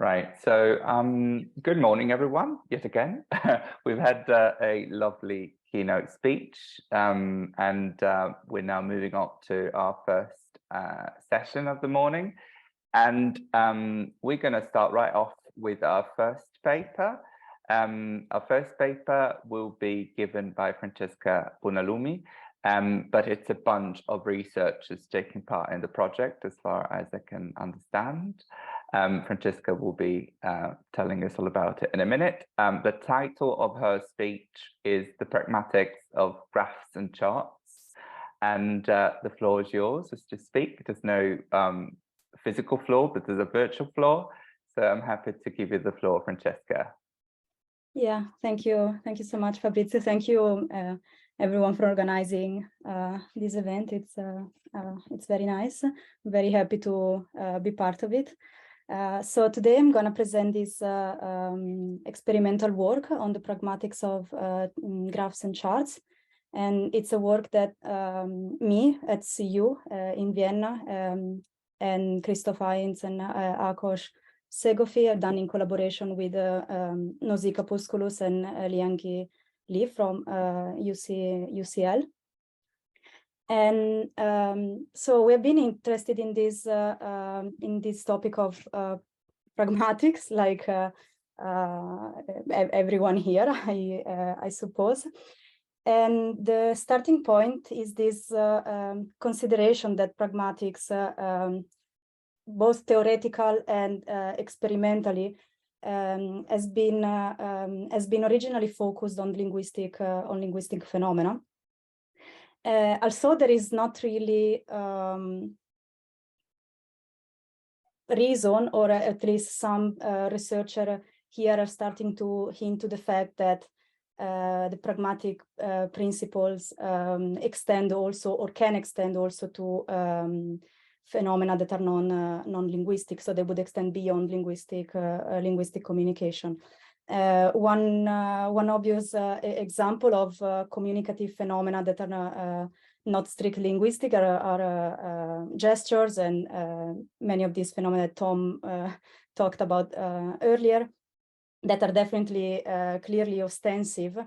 Right. So, good morning, everyone, yet again. We've had a lovely keynote speech, and we're now moving on to our first session of the morning. And we're going to start right off with our first paper. Our first paper will be given by Francesca Bonalumi, but it's a bunch of researchers taking part in the project, as far as I can understand. Francesca will be telling us all about it in a minute. The title of her speech is The Pragmatics of Graphs and Charts. And the floor is yours just to speak. There's no physical floor, but there's a virtual floor. So I'm happy to give you the floor, Francesca. Yeah, thank you. Thank you so much, Fabrizio. Thank you, everyone, for organizing this event. It's very nice. I'm very happy to be part of it. So today I'm going to present this experimental work on the pragmatics of graphs and charts. And it's a work that me at CU in Vienna and Christophe, Heintz and Szegofi have done in collaboration with Nausicaa, Pouscoulous and Liangqi from UCL. And so we've been interested in this topic of pragmatics, like everyone here, I suppose. And the starting point is this consideration that pragmatics, both theoretical and experimentally, has been originally focused on linguistic phenomena. Also, there is not really reason, or at least some researchers here are starting to hint to the fact that the pragmatic principles extend also, or can extend also, to phenomena that are non-linguistic, so they would extend beyond linguistic communication. One obvious example of communicative phenomena that are not strictly linguistic are gestures, and many of these phenomena Tom talked about earlier, that are definitely clearly ostensive,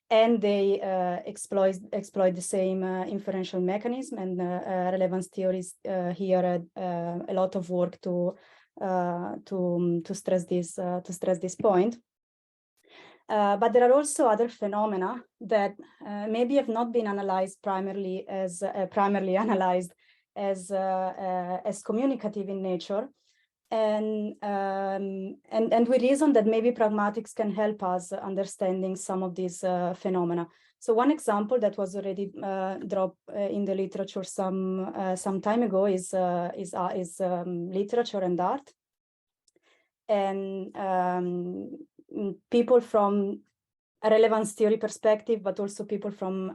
and they exploit the same inferential mechanism, and relevance theories here a lot of work to stress this point. But there are also other phenomena that maybe have not been analyzed primarily analyzed as communicative in nature, and we reason that maybe pragmatics can help us understanding some of these phenomena. So one example that was already dropped in the literature some time ago is literature and art, and people from a relevance theory perspective, but also people from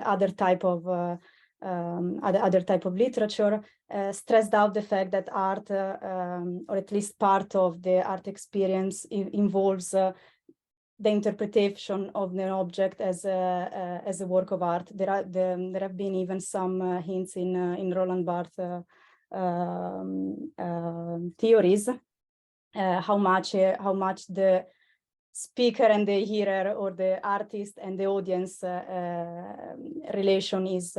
other type of literature stressed out the fact that art, or at least part of the art experience, involves the interpretation of an object as a work of art. There have been even some hints in Roland Barthes theories how much the speaker and the hearer, or the artist and the audience relation is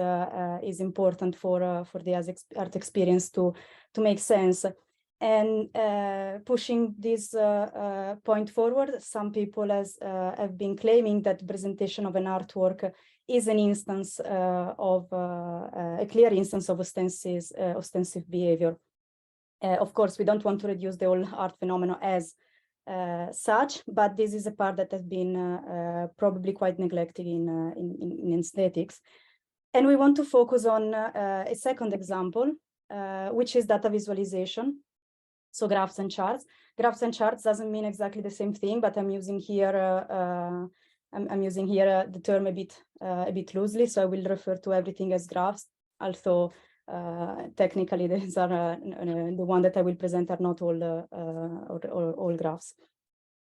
important for the art experience to make sense. And pushing this point forward, some people have been claiming that presentation of an artwork is an instance of a clear instance of ostensive behavior. Of course, we don't want to reduce the whole art phenomena as such, but this is a part that has been probably quite neglected in aesthetics. And we want to focus on a second example, which is data visualization. So graphs and charts. Graphs and charts doesn't mean exactly the same thing, but I'm using here the term a bit loosely. So I will refer to everything as graphs, although technically these are the one that I will present are not all graphs.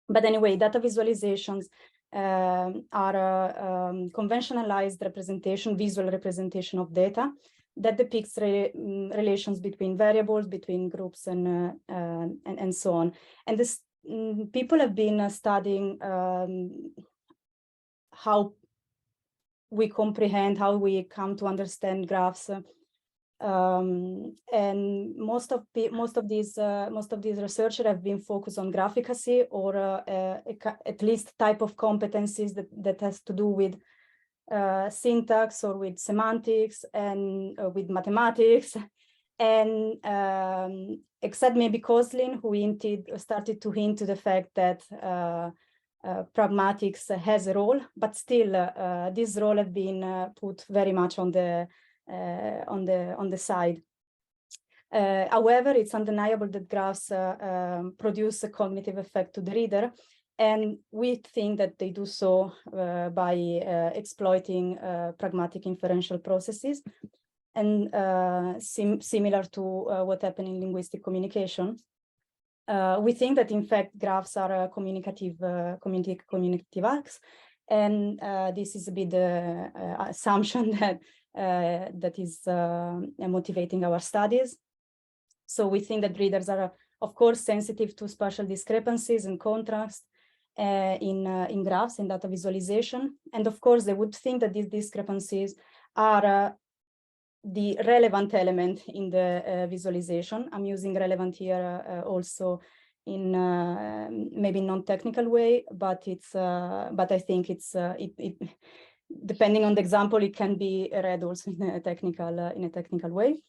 But anyway, data visualizations are conventionalized representation, visual representation of data that depicts relations between variables, between groups, and so on. And this people have been studying how we comprehend, how we come to understand graphs, and most of these researchers have been focused on graph efficacy, or at least type of competencies that has to do with syntax or with semantics and with mathematics, and except maybe Koslin, who started to hint to the fact that pragmatics has a role, but still this role has been put very much on the side. However, it's undeniable that graphs produce a cognitive effect to the reader, and we think that they do so by exploiting pragmatic inferential processes, and similar to what happened in linguistic communication. We think that, in fact, graphs are communicative acts, and this is a bit the assumption that is motivating our studies. So we think that readers are, of course, sensitive to spatial discrepancies and contrast in graphs, in data visualization. And of course, they would think that these discrepancies are the relevant element in the visualization. I'm using relevant here also in maybe non-technical way, but it's but I think it's depending on the example, it can be read also in a technical way.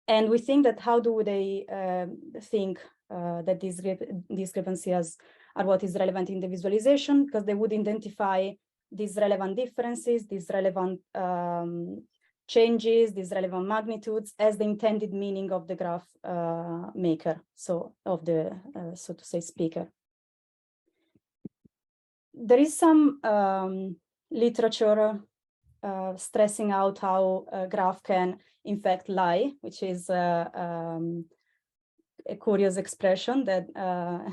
And we think that how do they think that these discrepancies are what is relevant in the visualization, because they would identify these relevant differences, these relevant changes, these relevant magnitudes as the intended meaning of the graph maker, so of the so to say speaker. There is some literature stressing out how a graph can in fact lie, which is a curious expression that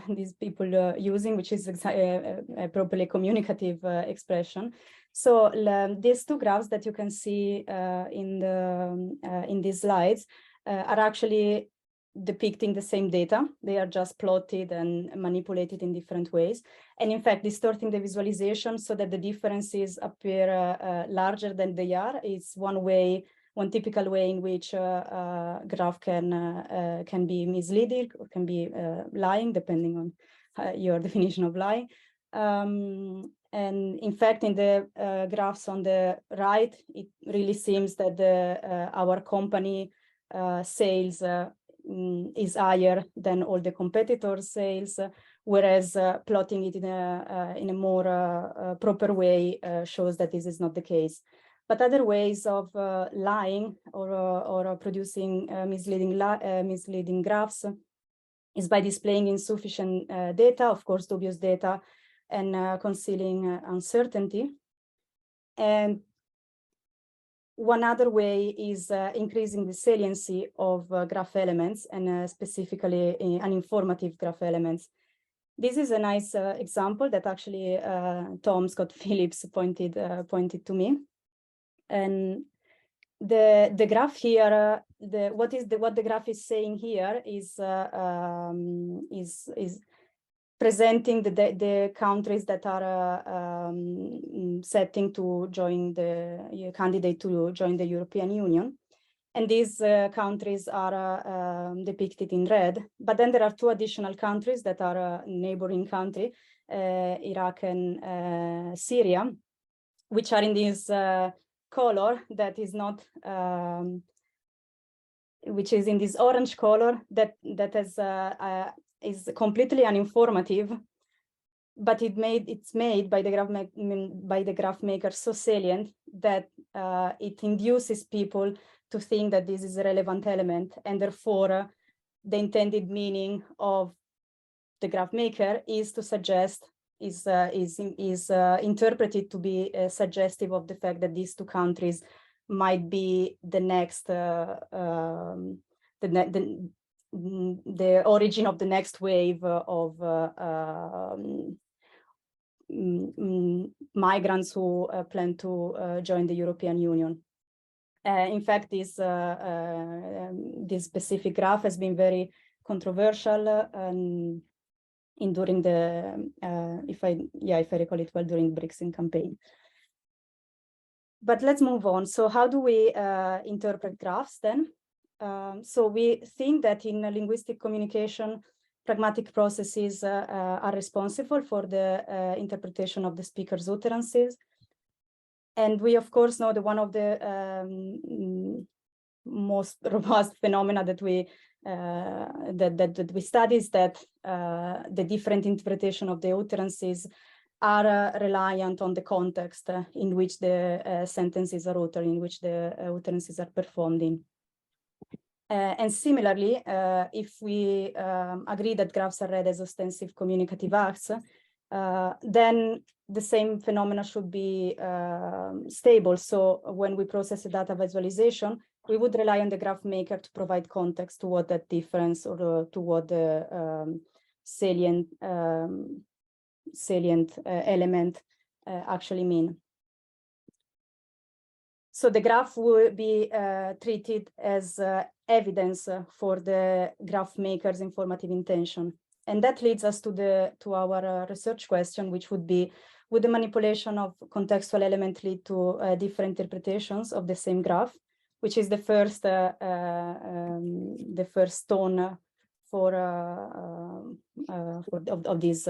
these people are using, which is a properly communicative expression. So these two graphs that you can see in these slides are actually depicting the same data. They are just plotted and manipulated in different ways, and in fact distorting the visualization so that the differences appear larger than they are is one typical way in which a graph can be misleading or can be lying, depending on your definition of lie. And in fact, in the graphs on the right, it really seems that our company sales is higher than all the competitors' sales, whereas plotting it in a more proper way shows that this is not the case. But other ways of lying or producing misleading graphs is by displaying insufficient data, of course, dubious data, and concealing uncertainty. And one other way is increasing the saliency of graph elements, and specifically uninformative graph elements. This is a nice example that actually Tom Scott Phillips pointed to me. And the graph here, what the graph is saying here is presenting the countries that are setting to join the candidate to join the European Union. And these countries are depicted in red. But then there are two additional countries that are neighboring country, Iraq and Syria, which are in this color that is not, which is in this orange color that is completely uninformative, but it's made by the graph maker so salient that it induces people to think that this is a relevant element, and therefore the intended meaning of the graph maker is to suggest is interpreted to be suggestive of the fact that these two countries might be the next the origin of the next wave of migrants who plan to join the European Union. In fact, this specific graph has been very controversial during the if I recall it well, during the Brexit campaign. But let's move on. So how do we interpret graphs then? So we think that in linguistic communication, pragmatic processes are responsible for the interpretation of the speaker's utterances. And we, of course, know that one of the most robust phenomena that we study is that the different interpretation of the utterances are reliant on the context in which the sentences are uttered, in which the utterances are performed in. And similarly, if we agree that graphs are read as ostensive communicative acts, then the same phenomena should be stable. So when we process a data visualization, we would rely on the graph maker to provide context to what that difference or to what the salient element actually mean. So the graph will be treated as evidence for the graph maker's informative intention. And that leads us to our research question, which would be, would the manipulation of contextual element lead to different interpretations of the same graph, which is the first stone of this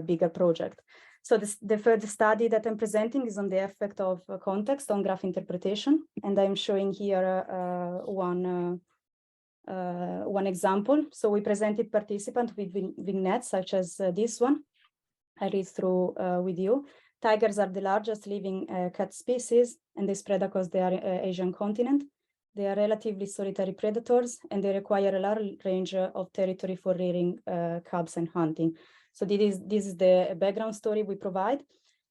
bigger project. So the further study that I'm presenting is on the effect of context on graph interpretation, and I'm showing here one example. So we presented participants with vignettes such as this one. I read through with you. Tigers are the largest living cat species, and they spread across the Asian continent. They are relatively solitary predators, and they require a large range of territory for rearing cubs and hunting. So this is the background story we provide.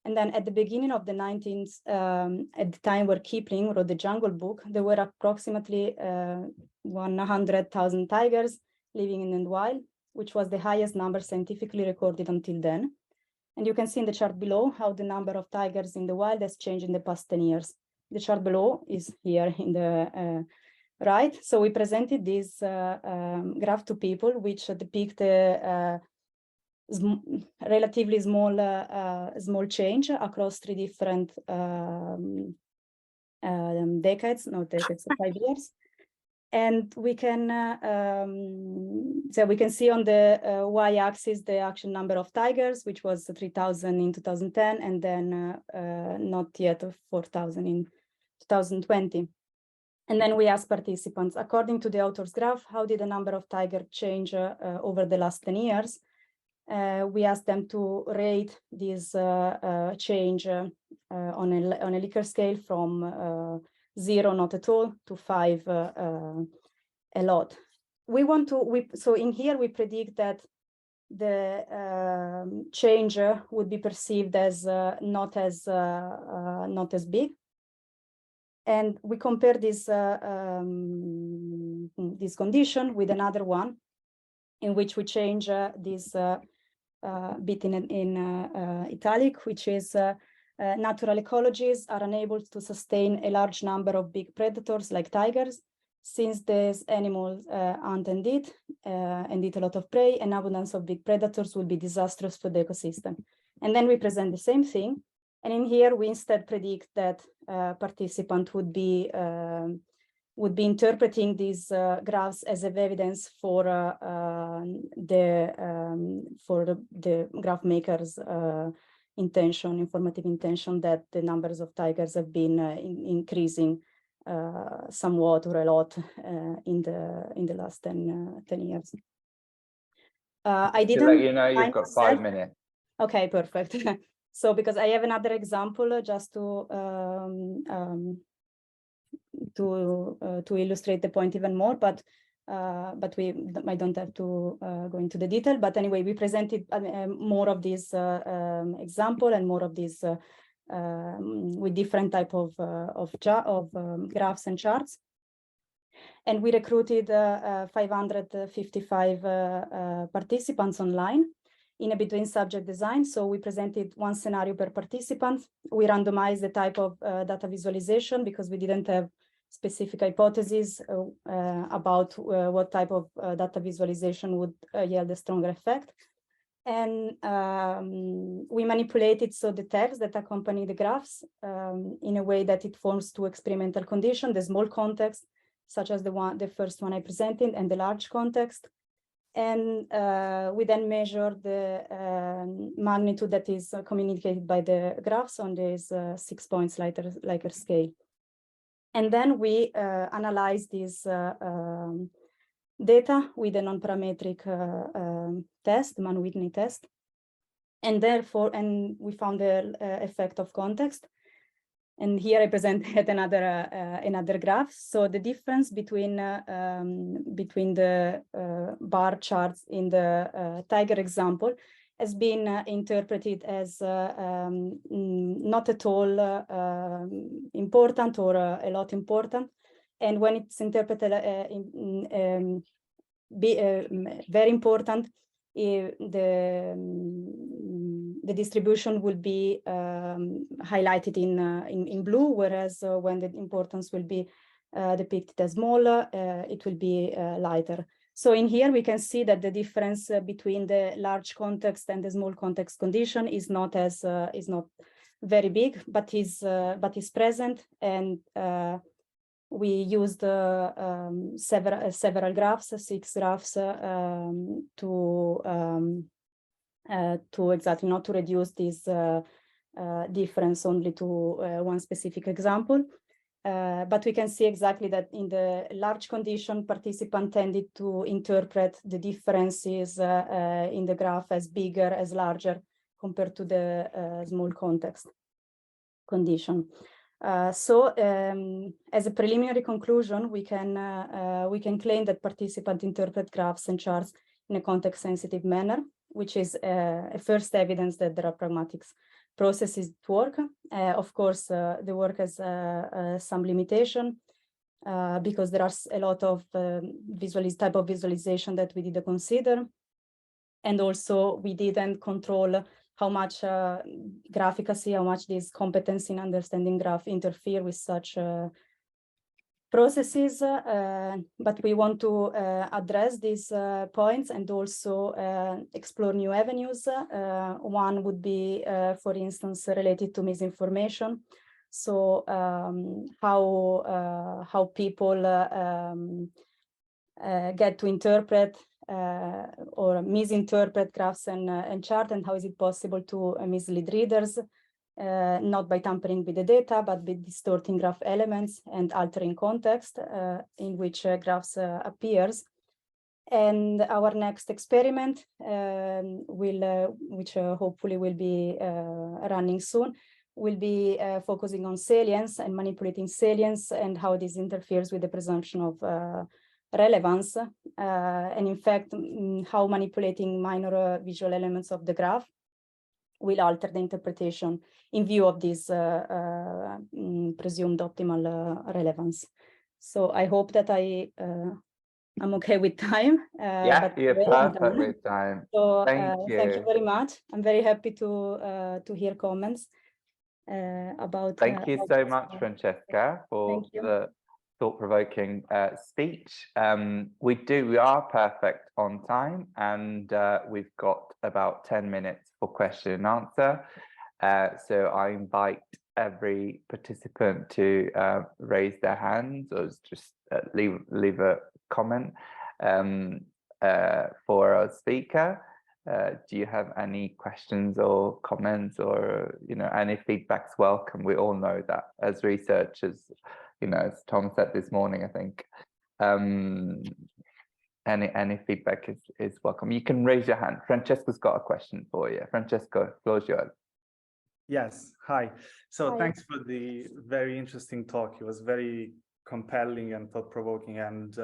And then at the beginning of the 19th, at the time where Kipling wrote the Jungle Book, there were approximately 100,000 tigers living in the wild, which was the highest number scientifically recorded until then. And you can see in the chart below how the number of tigers in the wild has changed in the past 10 years. The chart below is here in the right. So we presented this graph to people, which depict relatively small change across 3 different decades, 5 years. And we can see on the y-axis the actual number of tigers, which was 3,000 in 2010, and then not yet 4,000 in 2020. And then we asked participants, according to the author's graph, how did the number of tigers change over the last 10 years? We asked them to rate this change on a Likert scale from 0, not at all, to 5, a lot. So in here we predict that the change would be perceived as not as big, and we compare this this condition with another one, in which we change this bit in italic, which is natural ecologies are unable to sustain a large number of big predators like tigers, since these animals hunt and eat a lot of prey, and abundance of big predators will be disastrous for the ecosystem. And then we present the same thing. And in here, we instead predict that participant would be interpreting these graphs as evidence for the graph maker's informative intention, that the numbers of tigers have been increasing somewhat or a lot in the last 10 years. I didn't. Let you know you've got 5 minutes. Okay, perfect. So because I have another example just to illustrate the point even more, but I don't have to go into the detail. But anyway, we presented more of this example and more of this with different type of graphs and charts. And we recruited 555 participants online in a between subject design. So we presented one scenario per participant. We randomized the type of data visualization because we didn't have specific hypotheses about what type of data visualization would yield a stronger effect. And we manipulated the tags that accompany the graphs in a way that it forms two experimental conditions: the small context, such as the first one I presented, and the large context. And we then measure the magnitude that is communicated by the graphs on this 6 points Likert scale. And then we analyze this data with a non-parametric test, Mann-Whitney test. And therefore, we found the effect of context. And here I present yet another graph. So the difference between the bar charts in the tiger example has been interpreted as not at all important or a lot important. And when it's interpreted very important, the distribution will be highlighted in blue, whereas when the importance will be depicted as smaller, it will be lighter. So in here we can see that the difference between the large context and the small context condition is not very big, but is present. And we used several graphs, 6 graphs, to exactly not to reduce this difference only to one specific example. But we can see exactly that in the large condition, participant tended to interpret the differences in the graph as bigger, as larger, compared to the small context condition. So as a preliminary conclusion, we can claim that participants interpret graphs and charts in a context-sensitive manner, which is a first evidence that there are pragmatics processes at work. Of course, the work has some limitation because there are a lot of type of visualization that we didn't consider. And also we didn't control how much graphicacy, how much this competence in understanding graph interfere with such processes, but we want to address these points and also explore new avenues. One would be, for instance, related to misinformation. So how people get to interpret or misinterpret graphs and chart, and how is it possible to mislead readers, not by tampering with the data, but by distorting graph elements and altering context in which graphs appears. And our next experiment which hopefully will be running soon, will be focusing on salience and manipulating salience and how this interferes with the presumption of relevance, and in fact, how manipulating minor visual elements of the graph will alter the interpretation in view of this presumed optimal relevance. So I hope that I'm okay with time. Yeah, you're perfect with time. So thank you very much. I'm very happy to hear comments about. Thank you so much, Francesca, for the thought-provoking speech. We are perfect on time, and we've got about 10 minutes for question and answer. So I invite every participant to raise their hands or just leave a comment for our speaker. Do you have any questions or comments, or any feedback's welcome? We all know that as researchers, as Tom said this morning, I think any feedback is welcome. You can raise your hand. Francesca's got a question for you. Francesca, floor's yours. Yes, hi. So Hi. Thanks for the very interesting talk. It was very compelling and thought-provoking, and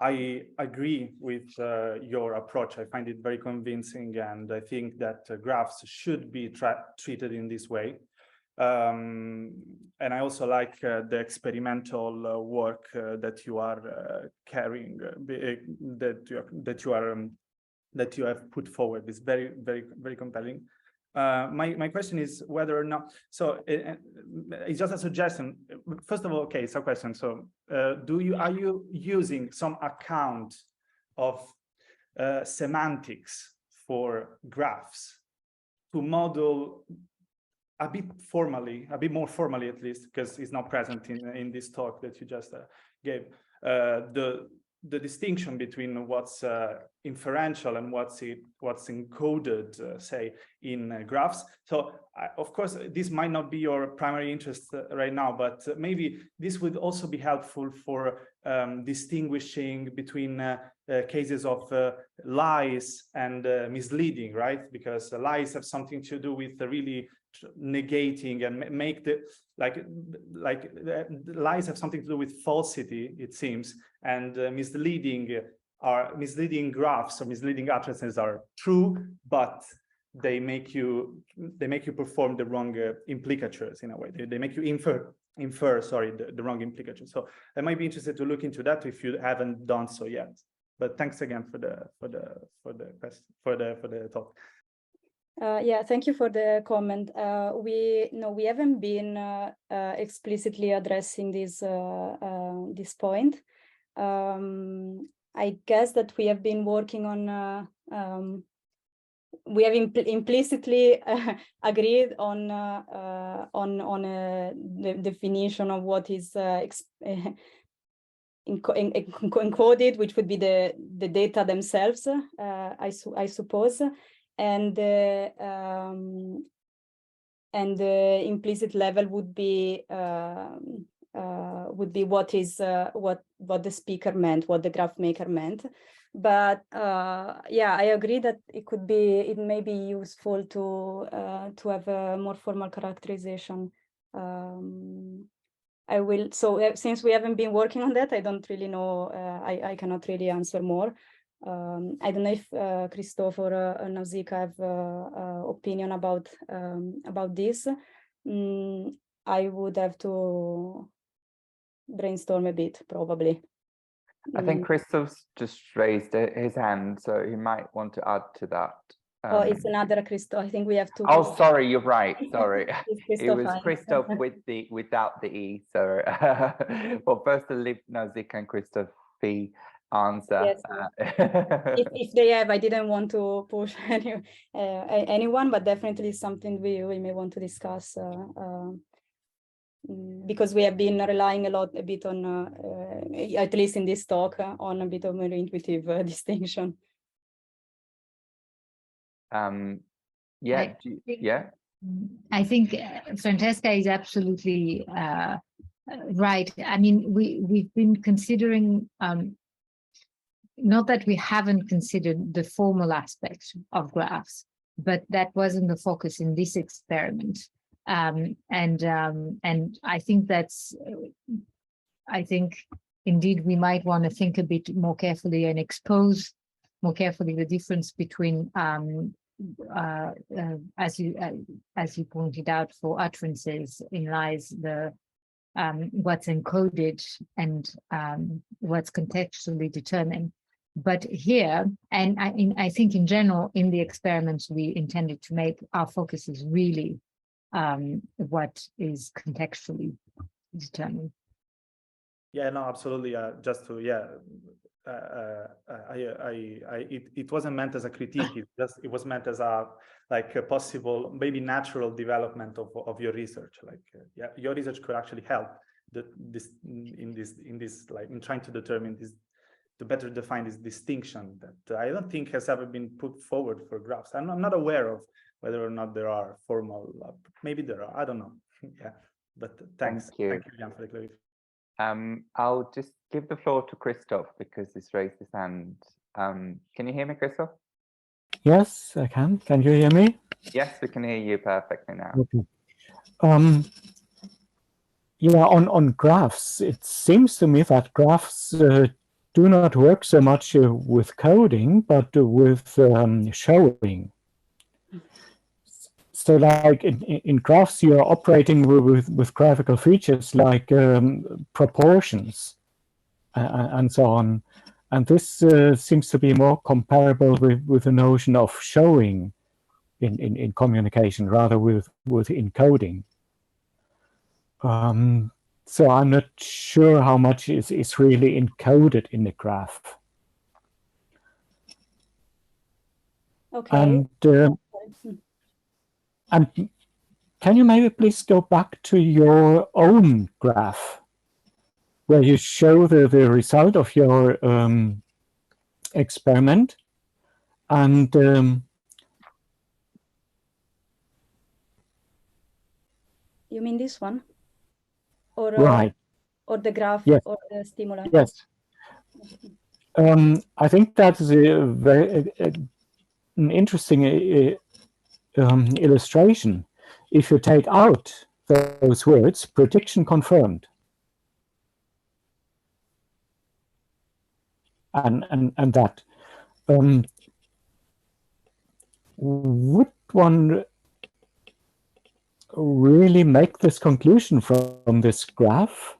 I agree with your approach. I find it very convincing, and I think that graphs should be treated in this way. And I also like the experimental work that you are carrying, that you have put forward. It's very, very, very compelling. My question is whether or not, so it's just a suggestion. First of all, okay, it's a question. So are you using some account of semantics for graphs to model a bit more formally at least, because it's not present in this talk that you just gave, the distinction between what's inferential and what's encoded, say, in graphs. So, of course, this might not be your primary interest right now, but maybe this would also be helpful for distinguishing between cases of lies and misleading, right? Because lies have something to do with really negating and make the lies have something to do with falsity, it seems, and misleading graphs or misleading utterances are true, but they make you perform the wrong implicatures in a way. They make you infer the wrong implicatures. So I might be interested to look into that if you haven't done so yet. But thanks again for the talk. Yeah, thank you for the comment. We haven't been explicitly addressing this point. I guess that we have been working on. We have implicitly agreed on the definition of what is encoded, which would be the data themselves, I suppose. And the implicit level would be what the speaker meant, what the graph maker meant. But yeah, I agree that it may be useful to have a more formal characterization. I will. So since we haven't been working on that, I don't really know. I cannot really answer more. I don't know if Christophe or Nausicaa have opinion about this. I would have to brainstorm a bit, probably. I think Christophe's just raised his hand, so he might want to add to that. Oh, it's another Christophe. I think we have to. Oh, sorry, you're right. Sorry, it was Heintz. Christophe without the E. So, well, first to leave Nausicaa and Christophe answer. Yes, if they have, I didn't want to push anyone, but definitely something we may want to discuss because we have been relying a bit on, at least in this talk, on a bit of more intuitive distinction. Yeah. I think Francesca is absolutely right. I mean, we've been considering. Not that we haven't considered the formal aspects of graphs, but that wasn't the focus in this experiment. And I think indeed we might want to think a bit more carefully and expose more carefully the difference between, as you pointed out, for utterances in lies, what's encoded and what's contextually determined. But here, and I think in general, in the experiments we intended to make, our focus is really what is contextually determined. Yeah, no, absolutely. Just to, it wasn't meant as a critique. It was meant as a possible, maybe natural development of your research. Your research could actually help in trying to determine this, to better define this distinction that I don't think has ever been put forward for graphs. I'm not aware of whether or not there are formal, maybe there are, I don't know. Yeah, but thanks. Thank you, Jan, for the clarification. I'll just give the floor to Christophe because he's raised his hand. Can you hear me, Christophe? Yes, I can. Can you hear me? Yes, we can hear you perfectly now. Okay. Yeah, on graphs, it seems to me that graphs do not work so much with coding, but with showing. So like in graphs, you're operating with graphical features like proportions and so on. And this seems to be more comparable with the notion of showing in communication, rather with encoding. So I'm not sure how much is really encoded in the graph. Okay. And can you maybe please go back to your own graph, where you show the result of your experiment, and you mean this one, or right, or the graph, yes, or the stimuli? yes. I think that's a very an interesting illustration. If you take out those words, prediction confirmed, and that, would one really make this conclusion from this graph?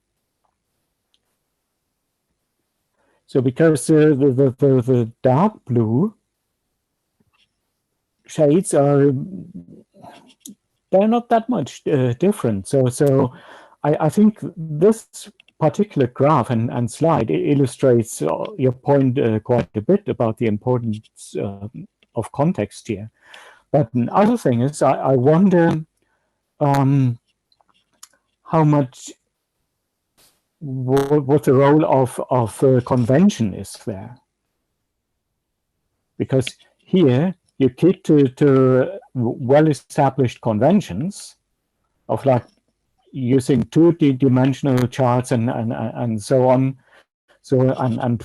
So because the dark blue shades are, they're not that much different. So I think this particular graph and slide illustrates your point quite a bit about the importance of context here. But another thing is, I wonder how much, what the role of convention is there. Because here you keep to well-established conventions of like using two-dimensional charts and so on. So and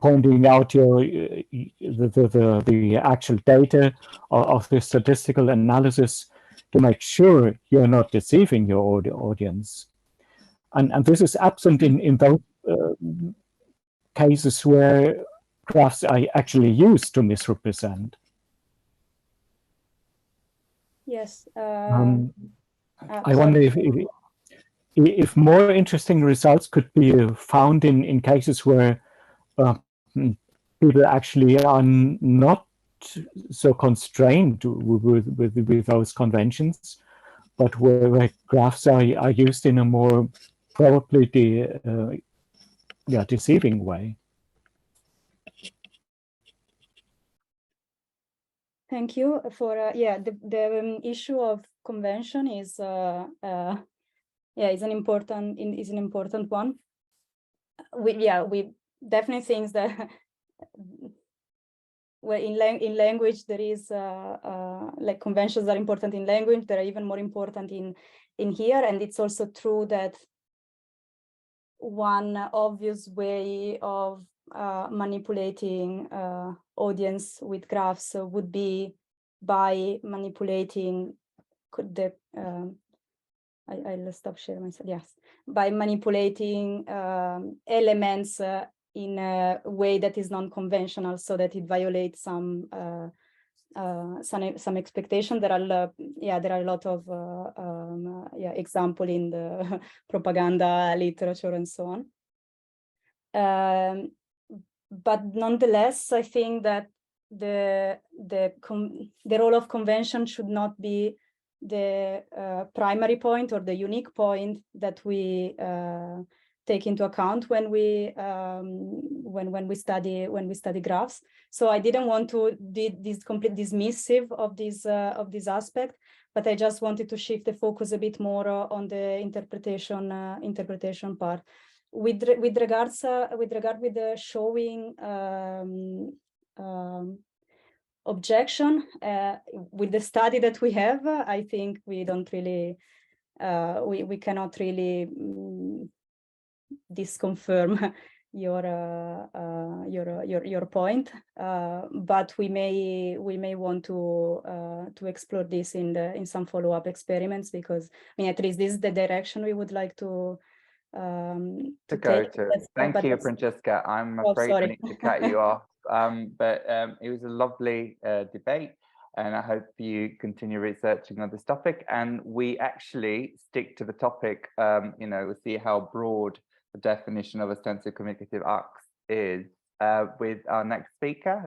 pointing out your the actual data of the statistical analysis to make sure you're not deceiving your audience. And this is absent in those cases where graphs are actually used to misrepresent. Yes. I wonder if more interesting results could be found in cases where people actually are not so constrained with those conventions, but where graphs are used in a more probably deceiving way. Thank you for the issue of convention is is an important one. We definitely think that well, in language there is like conventions are important in language. They are even more important in here, and it's also true that one obvious way of manipulating audience with graphs would be by manipulating the I'll stop sharing myself. Yes, by manipulating elements in a way that is non-conventional, so that it violates some expectation. There are a lot of example in the propaganda literature and so on. But nonetheless, I think that the role of convention should not be the primary point or the unique point that we take into account when we study graphs. So I didn't want to do this complete dismissive of this aspect, but I just wanted to shift the focus a bit more on the interpretation part. With regard with the showing objection, with the study that we have, I think we don't really we cannot really disconfirm your point, but we may want to explore this in some follow-up experiments, because I mean, at least this is the direction we would like to go to. Thank you, Francesca. I'm afraid I need to cut you off, but it was a lovely debate, and I hope you continue researching on this topic, and we actually stick to the topic. We'll see how broad the definition of ostensive communicative acts is with our next speaker,